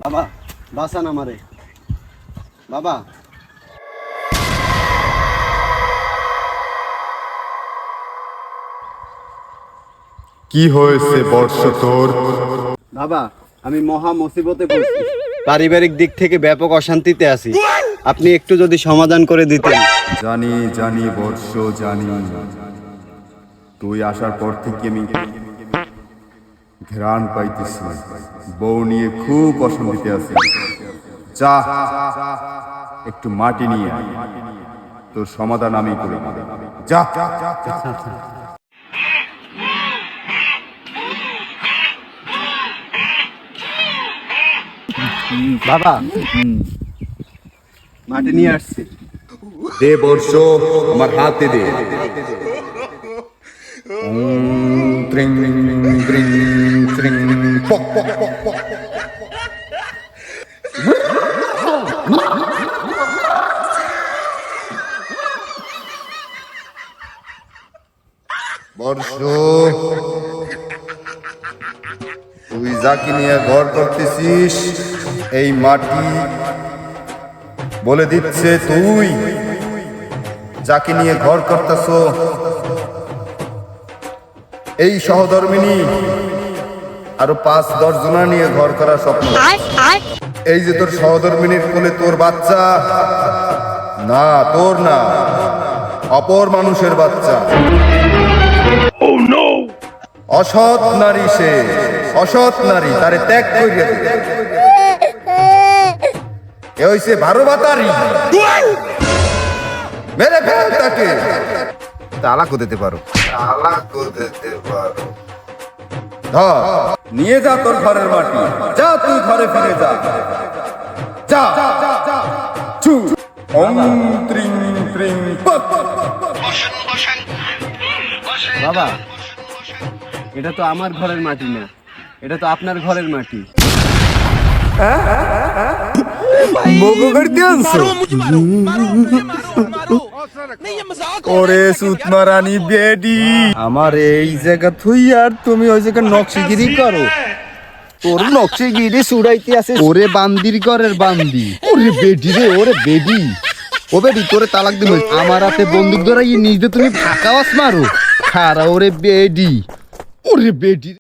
বাবা বাঁচান আমারে বাবা। কি হয়েছে বর্ষ তোর? বাবা আমি মহা মুসিবতে পড়ছি, পারিবারিক দিক থেকে ব্যাপক অশান্তিতে আছি, আপনি একটু যদি সমাধান করে দিতেন। জানি জানি বর্ষ জানি, তুই আসার পর থেকে আমি ঘ্রাণ পাইতেছি, বউ নিয়ে খুব অশান্তিতে আছি। যা একটু মাটি নিয়ে আয়, তোর সমাধান আমি করে দেব। যা। বাবা মাটি নিয়ে আসছি। দে বর্ষ, আমার হাতে দে। ত্রিং ত্রিং ত্রিং পক পক পক পক। বর্ষ, তুই যাকে নিয়ে ঘর করতেছিস, এই মাটি বলে দিচ্ছে তুই যাকে নিয়ে ঘর করতেছ এই সহধর্মিনী আরো 5-10 জনা নিয়ে ঘর করার স্বপ্ন। এই যে তোর সহধর্মিনীর কোলে তোর বাচ্চা, না তোর না, অপর মানুষের বাচ্চা। অসৎ নারী সে, অসৎ নারী, তারে ত্যাগ করিয়া দে। এ হইছে 12 বাতারি, মেরে ফেল তাকে। তালাকও দিতে পারো, তালাকও দিতে পারো। ধর নিয়ে যা তোর ঘরের মাটি, যা তুই ঘরে ফিরে যা। যা চু ওম ত্রিং ত্রিং পক। বাবা এটা তো আমার ঘরের মাটি না, এটা তো আপনার ঘরের মাটি। ওরে সুতমারানি বেডি, আমার এই জায়গা থুই আর তুমি ওই জায়গা নকশিগিরি করো। তোর নকশিগিরি সুড়াইতে আছে ওরে বান্দির ঘরের বান্দি। ওরে বেডি রে, ওরে বেডি। ও বেডি তোরে তালাক দিব। আমার হাতে বন্দুক ধরাই নিজে তুমি ফাঁকা মারো। খারা ওরে বেডি, ওরে বেডি।